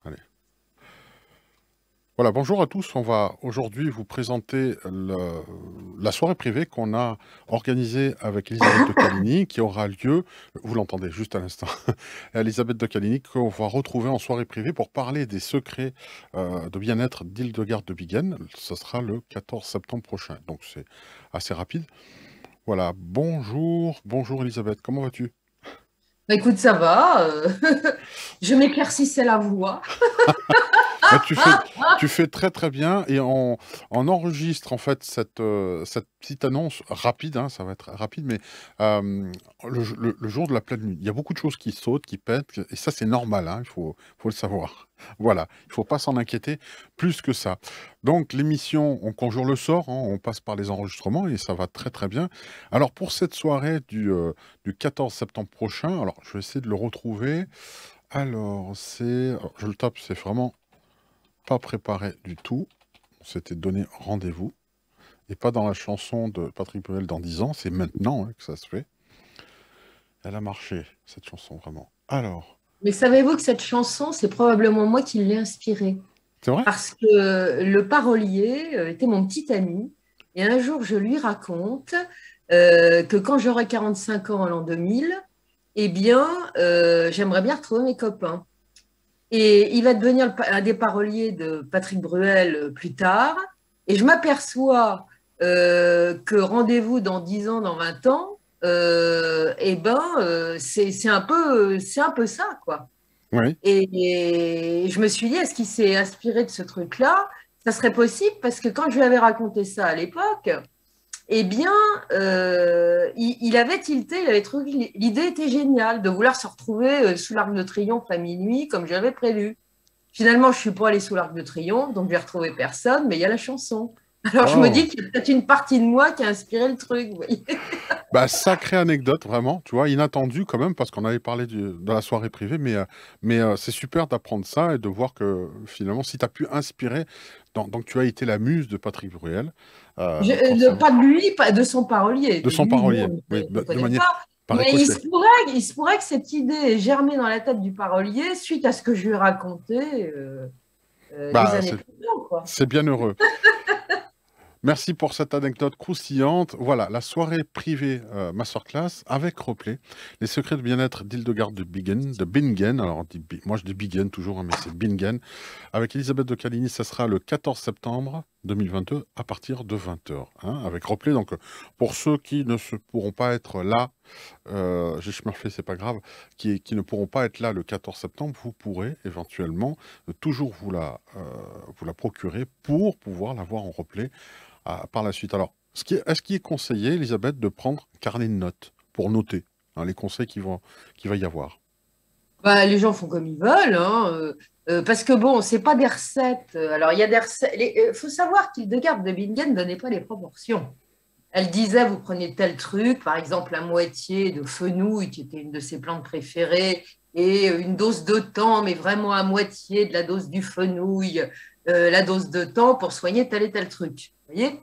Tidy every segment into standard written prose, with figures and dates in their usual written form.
Allez. Voilà, bonjour à tous. On va aujourd'hui vous présenter la soirée privée qu'on a organisée avec Elisabeth de Caligny, qui aura lieu, vous l'entendez juste à l'instant, Elisabeth de Caligny, qu'on va retrouver en soirée privée pour parler des secrets de bien-être d'Hildegarde de Bingen. Ce sera le 14 septembre prochain, donc c'est assez rapide. Voilà, bonjour Elisabeth, comment vas-tu? Bah, écoute, ça va. Je m'éclaircissais la voix. Bah, tu fais très très bien et on enregistre en fait cette petite annonce rapide, hein, ça va être rapide, mais le jour de la pleine lune. Il y a beaucoup de choses qui sautent, qui pètent, et ça c'est normal, hein, faut le savoir. Voilà, il faut pas s'en inquiéter plus que ça. Donc l'émission, on conjure le sort, hein, on passe par les enregistrements et ça va très très bien. Alors pour cette soirée du 14 septembre prochain, alors je vais essayer de le retrouver. Alors, je le tape, c'est vraiment pas préparé du tout. On s'était donné rendez-vous. Et pas dans la chanson de Patrick Bruel dans 10 ans. C'est maintenant, hein, que ça se fait. Elle a marché, cette chanson, vraiment. Alors, Mais savez-vous que cette chanson, c'est probablement moi qui l'ai inspirée. c'est vrai? Parce que le parolier était mon petit ami. Et un jour, je lui raconte que quand j'aurai 45 ans en l'an 2000, eh bien, j'aimerais bien retrouver mes copains. Et il va devenir un des paroliers de Patrick Bruel plus tard. Et je m'aperçois que rendez-vous dans 10 ans, dans 20 ans, c'est un peu ça, quoi. Oui. Et je me suis dit, est-ce qu'il s'est inspiré de ce truc-là? Ça serait possible parce que quand je lui avais raconté ça à l'époque, eh bien, il avait tilté, il avait trouvé l'idée était géniale de vouloir se retrouver sous l'Arc de Triomphe à minuit comme j'avais prévu. Finalement, je ne suis pas allée sous l'Arc de Triomphe, donc j'ai retrouvé personne, mais il y a la chanson. Alors je me Oh, dis qu'il y a peut-être une partie de moi qui a inspiré le truc, vous voyez. bah, sacrée anecdote, vraiment, tu vois, inattendue quand même, parce qu'on avait parlé de la soirée privée, mais c'est super d'apprendre ça et de voir que finalement, si tu as pu inspirer, donc tu as été la muse de Patrick Bruel, forcément, Pas de lui, pas de son parolier, de de son lui, non, parolier, oui, je ne de connais manière pas. par Mais ricochet. il se pourrait que cette idée ait germé dans la tête du parolier suite à ce que je lui ai raconté des Bah, années plus tôt, quoi. c'est bien heureux. Merci pour cette anecdote croustillante. Voilà, la soirée privée masterclass avec replay. Les secrets de bien-être d'Hildegarde de Bingen. Alors, moi je dis Bingen toujours, hein, mais c'est Bingen. Avec Elisabeth de Caligny, ça sera le 14 septembre 2022 à partir de 20 h, hein, avec replay. Donc, pour ceux qui ne se pourront pas être là, j'ai smurfé, c'est pas grave, qui ne pourront pas être là le 14 septembre, vous pourrez éventuellement toujours vous la procurer pour pouvoir la voir en replay par la suite. Alors, est-ce qu'il est conseillé, Elisabeth, de prendre un carnet de notes pour noter, hein, les conseils qu'il va y avoir? Bah, les gens font comme ils veulent, hein, parce que bon, c'est pas des recettes. Alors, il y a des recettes. Il faut savoir qu'Hildegarde de Bingen ne donnait pas les proportions. Elle disait, vous prenez tel truc, par exemple, la moitié de fenouil, qui était une de ses plantes préférées, et une dose de thym, mais vraiment à moitié de la dose du fenouil, la dose de thym pour soigner tel et tel truc. Vous voyez?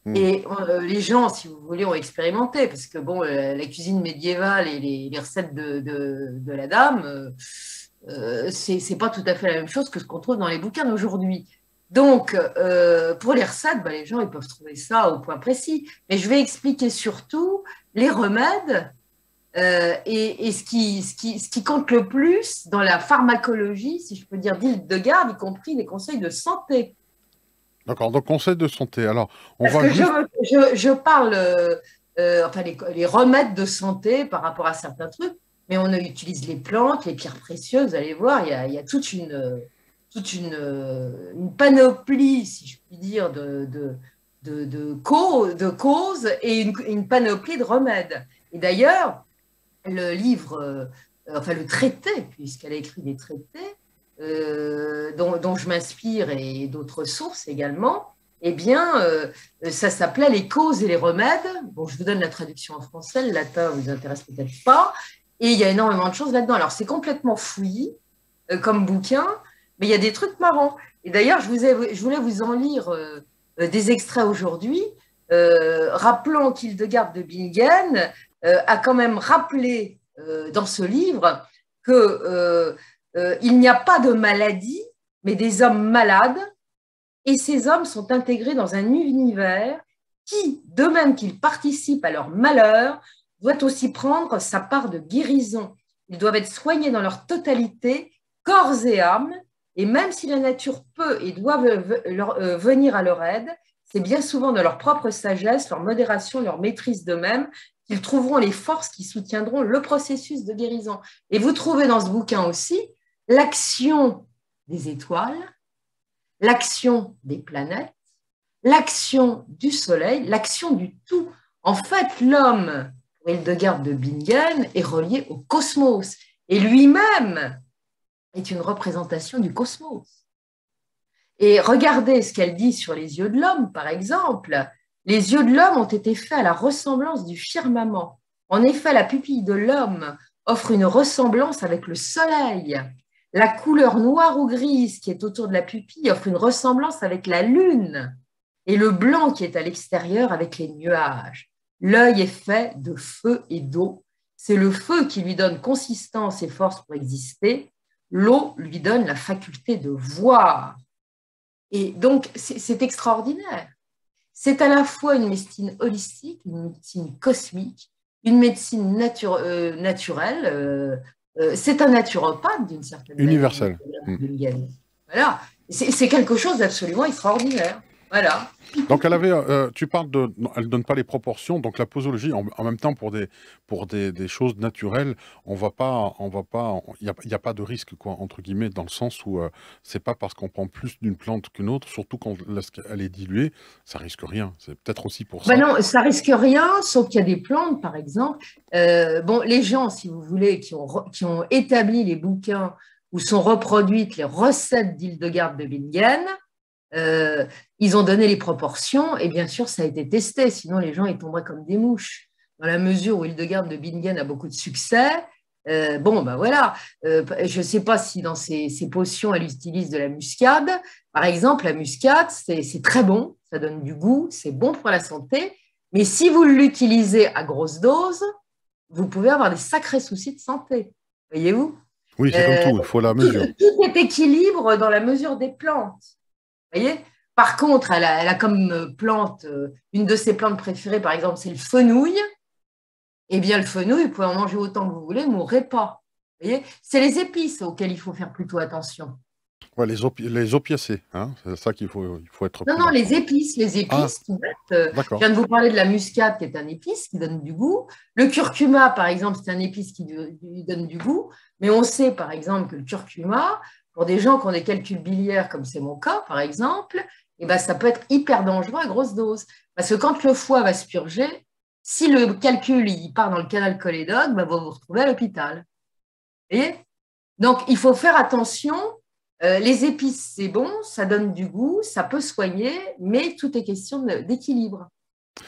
Hmm. Et les gens, si vous voulez, ont expérimenté, parce que bon, la cuisine médiévale et les recettes de la dame, c'est pas tout à fait la même chose que ce qu'on trouve dans les bouquins d'aujourd'hui. Donc, pour les recettes, bah, les gens ils peuvent trouver ça au point précis. Mais je vais expliquer surtout les remèdes et ce qui compte le plus dans la pharmacologie, si je peux dire, d'Hildegarde, y compris les conseils de santé. D'accord, donc conseil de santé. Alors, on Parce va que juste... je parle, enfin, les remèdes de santé par rapport à certains trucs, mais on utilise les plantes, les pierres précieuses, vous allez voir, il y a une panoplie, si je puis dire, de causes et une panoplie de remèdes. Et d'ailleurs, le livre, enfin le traité, puisqu'elle a écrit des traités, dont je m'inspire et d'autres sources également, eh bien, ça s'appelait Les causes et les remèdes. Bon, je vous donne la traduction en français, le latin ne vous intéresse peut-être pas. Et il y a énormément de choses là-dedans. Alors, c'est complètement fouillis comme bouquin, mais il y a des trucs marrants. Et d'ailleurs, je voulais vous en lire des extraits aujourd'hui, rappelant qu'Hildegarde de Bingen a quand même rappelé dans ce livre que il n'y a pas de maladie mais des hommes malades, et ces hommes sont intégrés dans un univers qui, de même qu'ils participent à leur malheur, doit aussi prendre sa part de guérison. Ils doivent être soignés dans leur totalité, corps et âme, et même si la nature peut et doit venir à leur aide, c'est bien souvent de leur propre sagesse, leur modération, leur maîtrise d'eux-mêmes qu'ils trouveront les forces qui soutiendront le processus de guérison. Et vous trouvez dans ce bouquin aussi l'action des étoiles, l'action des planètes, l'action du soleil, l'action du tout. En fait, l'homme, pour Hildegard de Bingen, est relié au cosmos et lui-même est une représentation du cosmos. Et regardez ce qu'elle dit sur les yeux de l'homme, par exemple. Les yeux de l'homme ont été faits à la ressemblance du firmament. En effet, la pupille de l'homme offre une ressemblance avec le soleil. La couleur noire ou grise qui est autour de la pupille offre une ressemblance avec la lune. Et le blanc qui est à l'extérieur avec les nuages. L'œil est fait de feu et d'eau. C'est le feu qui lui donne consistance et force pour exister. L'eau lui donne la faculté de voir. Et donc, c'est extraordinaire. C'est à la fois une médecine holistique, une médecine cosmique, une médecine naturelle. C'est un naturopathe, d'une certaine manière. Universel. Voilà. C'est quelque chose d'absolument extraordinaire. Voilà. Donc, tu parles elle ne donne pas les proportions. Donc, la posologie, en même temps, pour des choses naturelles, il n'y a pas de risque, quoi, entre guillemets, dans le sens où c'est pas parce qu'on prend plus d'une plante qu'une autre, surtout quand elle est diluée, ça risque rien. C'est peut-être aussi pour ça. Ben non, ça risque rien, sauf qu'il y a des plantes, par exemple. Les gens, si vous voulez, qui ont établi les bouquins où sont reproduites les recettes d'Hildegard de Bingen, ils ont donné les proportions et bien sûr ça a été testé, sinon les gens ils tomberaient comme des mouches. Dans la mesure où Hildegard de Bingen a beaucoup de succès, voilà. Je ne sais pas si dans ses potions elle utilise de la muscade. Par exemple, la muscade c'est très bon, ça donne du goût, c'est bon pour la santé, mais si vous l'utilisez à grosse dose, vous pouvez avoir des sacrés soucis de santé. Voyez-vous? Oui, c'est comme tout, il faut la mesure. Tout est équilibre dans la mesure des plantes. Voyez. Par contre, elle a comme plante, une de ses plantes préférées, par exemple, c'est le fenouil. Eh bien, le fenouil, vous pouvez en manger autant que vous voulez, vous ne mourrez pas. C'est les épices auxquelles il faut faire plutôt attention. Ouais, les opiacés, hein, c'est ça il faut être Non, les épices. Ah, Je viens de vous parler de la muscade, qui est un épice qui donne du goût. Le curcuma, par exemple, c'est un épice qui lui donne du goût. Mais on sait, par exemple, que le curcuma, pour des gens qui ont des calculs biliaires, comme c'est mon cas, par exemple, ça peut être hyper dangereux à grosse dose. Parce que quand le foie va se purger, si le calcul il part dans le canal cholédoque, vous vous retrouvez à l'hôpital. Vous voyez? Donc, il faut faire attention. Les épices, c'est bon, ça donne du goût, ça peut soigner, mais tout est question d'équilibre.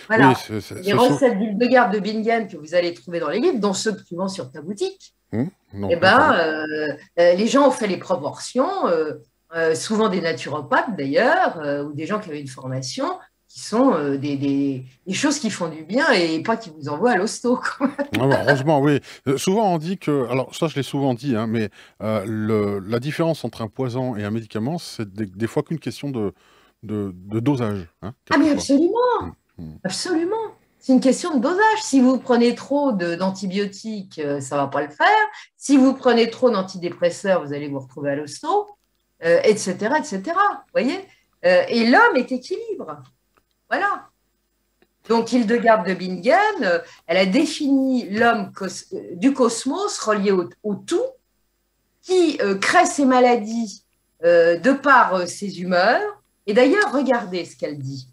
Voilà. Oui, les recettes d'Hildegard de Bingen que vous allez trouver dans les livres, dont ceux que tu vends sur ta boutique, les gens ont fait les proportions, souvent des naturopathes d'ailleurs, ou des gens qui avaient une formation, qui sont des choses qui font du bien et pas qui vous envoient à l'hosto. Heureusement, oui. Souvent, on dit que... Alors, ça, je l'ai souvent dit, hein, mais la différence entre un poison et un médicament, c'est des fois qu'une question de dosage. Hein, ah, mais absolument. Absolument. C'est une question de dosage. Si vous prenez trop d'antibiotiques, ça ne va pas le faire. Si vous prenez trop d'antidépresseurs, vous allez vous retrouver à l'hosto, etc., etc. Vous voyez? Et l'homme est équilibre. Voilà. Donc, Hildegard de Bingen, elle a défini l'homme du cosmos relié au tout, qui crée ses maladies de par ses humeurs. Et d'ailleurs, regardez ce qu'elle dit.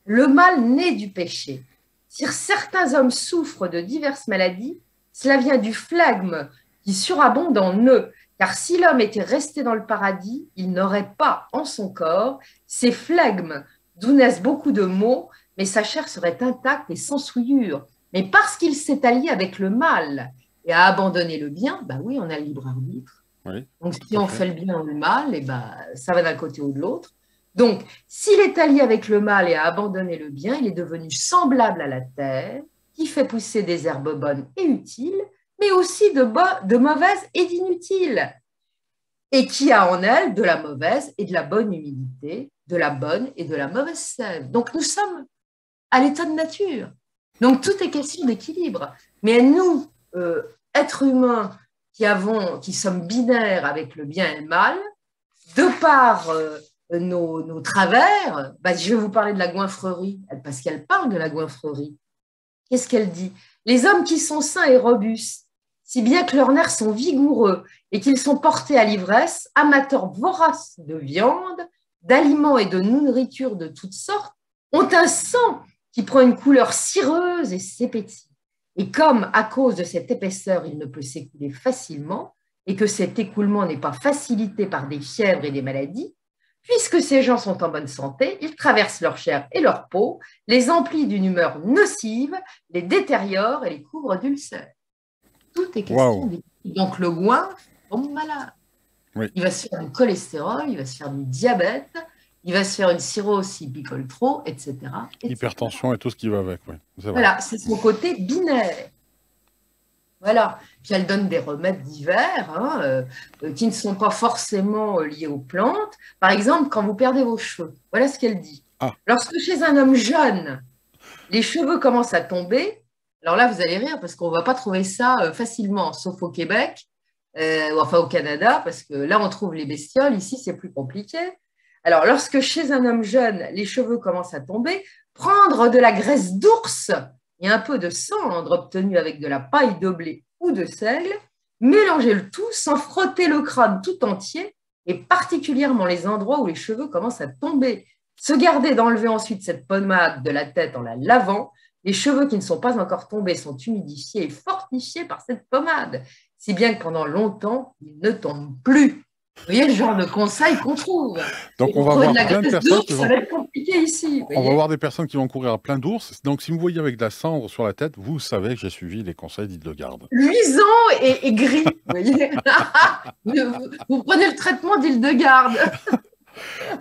Le mal naît du péché. Si certains hommes souffrent de diverses maladies, cela vient du flegme qui surabonde en eux. Car si l'homme était resté dans le paradis, il n'aurait pas en son corps ces flegmes d'où naissent beaucoup de maux, mais sa chair serait intacte et sans souillure. Mais parce qu'il s'est allié avec le mal et a abandonné le bien, oui, on a le libre arbitre. Oui, donc si on fait le bien ou le mal, ça va d'un côté ou de l'autre. Donc, s'il est allié avec le mal et a abandonné le bien, il est devenu semblable à la terre, qui fait pousser des herbes bonnes et utiles, mais aussi de mauvaises et d'inutiles. et qui a en elle de la mauvaise et de la bonne humidité, de la bonne et de la mauvaise sève. Donc nous sommes à l'état de nature. Donc tout est question d'équilibre. Mais nous, êtres humains qui sommes binaires avec le bien et le mal, de par nos travers, je vais vous parler de la goinfrerie, parce qu'elle parle de la goinfrerie. Qu'est-ce qu'elle dit? Les hommes qui sont sains et robustes, si bien que leurs nerfs sont vigoureux et qu'ils sont portés à l'ivresse, amateurs voraces de viande, d'aliments et de nourriture de toutes sortes, ont un sang qui prend une couleur cireuse et s'épaissit. Et comme, à cause de cette épaisseur, il ne peut s'écouler facilement, et que cet écoulement n'est pas facilité par des fièvres et des maladies, puisque ces gens sont en bonne santé, ils traversent leur chair et leur peau, les emplissent d'une humeur nocive, les détériorent et les couvrent d'ulcères. Tout est question d'équilibre. Donc le goinfre tombe malade. Oui. Il va se faire du cholestérol, il va se faire du diabète, il va se faire une cirrhose s'il picole trop, etc. Hypertension et tout ce qui va avec, oui. Voilà, c'est son côté binaire. Voilà. Puis elle donne des remèdes divers qui ne sont pas forcément liés aux plantes. Par exemple, quand vous perdez vos cheveux, voilà ce qu'elle dit. Ah. Lorsque chez un homme jeune, les cheveux commencent à tomber, alors là, vous allez rire parce qu'on ne va pas trouver ça facilement, sauf au Québec, ou enfin au Canada, parce que là, on trouve les bestioles. Ici, c'est plus compliqué. Alors, lorsque chez un homme jeune, les cheveux commencent à tomber, prendre de la graisse d'ours et un peu de cendre obtenue avec de la paille de blé ou de seigle, mélanger le tout sans frotter le crâne tout entier et particulièrement les endroits où les cheveux commencent à tomber. Se garder d'enlever ensuite cette pommade de la tête en la lavant. Les cheveux qui ne sont pas encore tombés sont humidifiés et fortifiés par cette pommade, si bien que pendant longtemps, ils ne tombent plus. Vous voyez le genre de conseils qu'on trouve. Donc, on va voir plein de personnes qui vont... Ça va être compliqué ici. On va voir des personnes qui vont courir à plein d'ours. Donc, si vous voyez avec de la cendre sur la tête, vous savez que j'ai suivi les conseils d'Hildegarde. Luisant et gris, vous voyez. Vous prenez le traitement d'Hildegarde.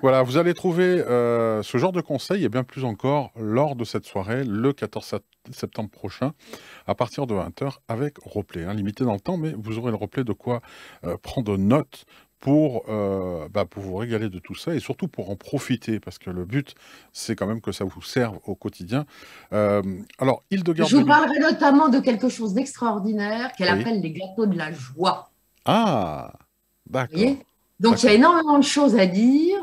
Voilà, vous allez trouver ce genre de conseils et bien plus encore lors de cette soirée, le 14 septembre prochain, à partir de 20h, avec replay. Limité dans le temps, mais vous aurez le replay de quoi prendre note pour vous régaler de tout ça et surtout pour en profiter, parce que le but, c'est quand même que ça vous serve au quotidien. Alors, Hildegarde... Je vous parlerai notamment de quelque chose d'extraordinaire qu'elle appelle les gâteaux de la joie. Ah, d'accord. Donc, il y a énormément de choses à dire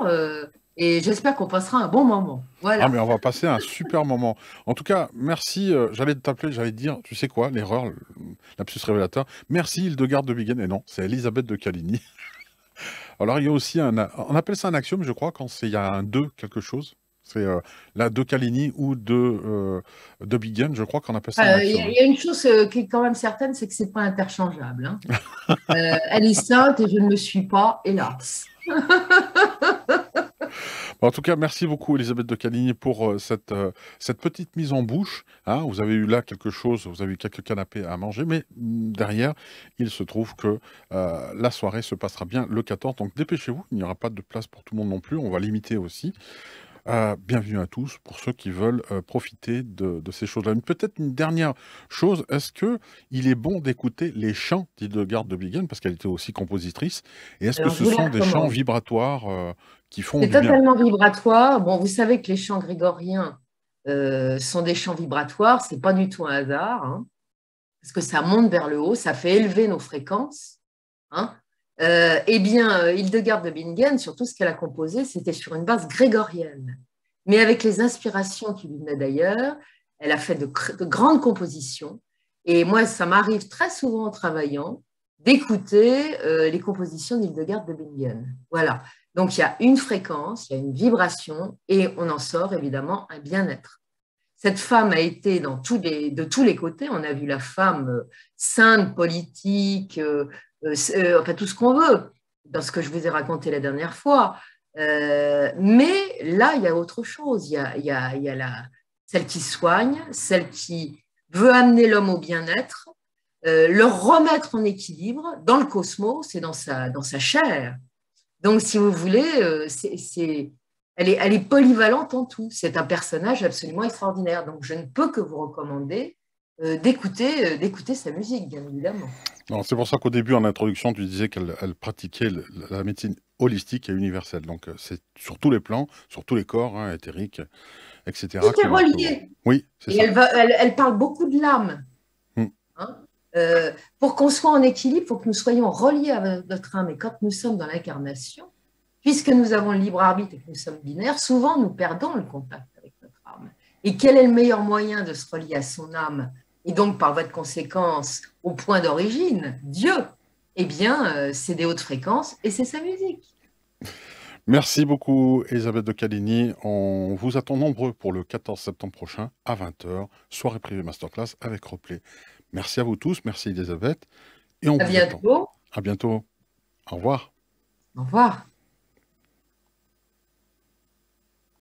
et j'espère qu'on passera un bon moment. Voilà. Ah, mais on va passer un super moment. En tout cas, merci. J'allais t'appeler, j'allais te dire, tu sais quoi, l'erreur, lapsus révélateur. Merci Hildegarde de Bingen. Et non, c'est Elisabeth de Caligny. Alors, il y a aussi on appelle ça un axiome, je crois, quand il y a un de quelque chose. C'est là de Caligny ou de Bingen, je crois qu'on appelle ça un axiome. Il y a une chose qui est quand même certaine, c'est que ce n'est pas interchangeable. Elle est sainte et je ne le suis pas, hélas. En tout cas, merci beaucoup Elisabeth de Caligny pour cette petite mise en bouche. Vous avez eu là quelque chose, vous avez eu quelques canapés à manger, mais derrière, il se trouve que la soirée se passera bien le 14. Donc dépêchez-vous, il n'y aura pas de place pour tout le monde non plus, on va limiter aussi. Bienvenue à tous pour ceux qui veulent profiter de ces choses-là. Peut-être une dernière chose, est-ce qu'il est bon d'écouter les chants d'Hildegarde de Bingen, parce qu'elle était aussi compositrice, et est-ce que ce sont des chants vibratoires qui font du bien? C'est totalement vibratoire. Bon, vous savez que les chants grégoriens sont des chants vibratoires, c'est pas du tout un hasard, parce que ça monte vers le haut, ça fait élever nos fréquences. Eh bien, Hildegarde de Bingen, sur tout ce qu'elle a composé, c'était sur une base grégorienne. Mais avec les inspirations qui lui venaient d'ailleurs, elle a fait de grandes compositions. Et moi, ça m'arrive très souvent en travaillant d'écouter les compositions d'Hildegarde de Bingen. Voilà. Donc, il y a une fréquence, il y a une vibration, et on en sort évidemment un bien-être. Cette femme a été de tous les côtés. On a vu la femme sainte, politique, enfin tout ce qu'on veut, dans ce que je vous ai raconté la dernière fois. Mais là, il y a autre chose. Il y a celle qui soigne, celle qui veut amener l'homme au bien-être, le remettre en équilibre dans le cosmos et dans sa chair. Donc, si vous voulez, elle est polyvalente en tout. C'est un personnage absolument extraordinaire. Donc, je ne peux que vous recommander d'écouter sa musique, bien évidemment. C'est pour ça qu'au début, en introduction, tu disais qu'elle pratiquait la médecine holistique et universelle. Donc, c'est sur tous les plans, sur tous les corps, hein, éthériques, etc. Tout est relié. Oui, c'est Et ça. elle parle beaucoup de l'âme. Hein. Pour qu'on soit en équilibre, il faut que nous soyons reliés à notre âme. Et quand nous sommes dans l'incarnation, puisque nous avons le libre arbitre et que nous sommes binaires, souvent nous perdons le contact avec notre âme. Et quel est le meilleur moyen de se relier à son âme, et donc par voie de conséquence au point d'origine, Dieu? Eh bien, c'est des hautes fréquences et c'est sa musique. Merci beaucoup, Elisabeth de Caligny. On vous attend nombreux pour le 14 septembre prochain à 20h, soirée privée masterclass avec replay. Merci à vous tous, merci Elisabeth. Et on vous attend. Bientôt. À bientôt. Au revoir. Au revoir.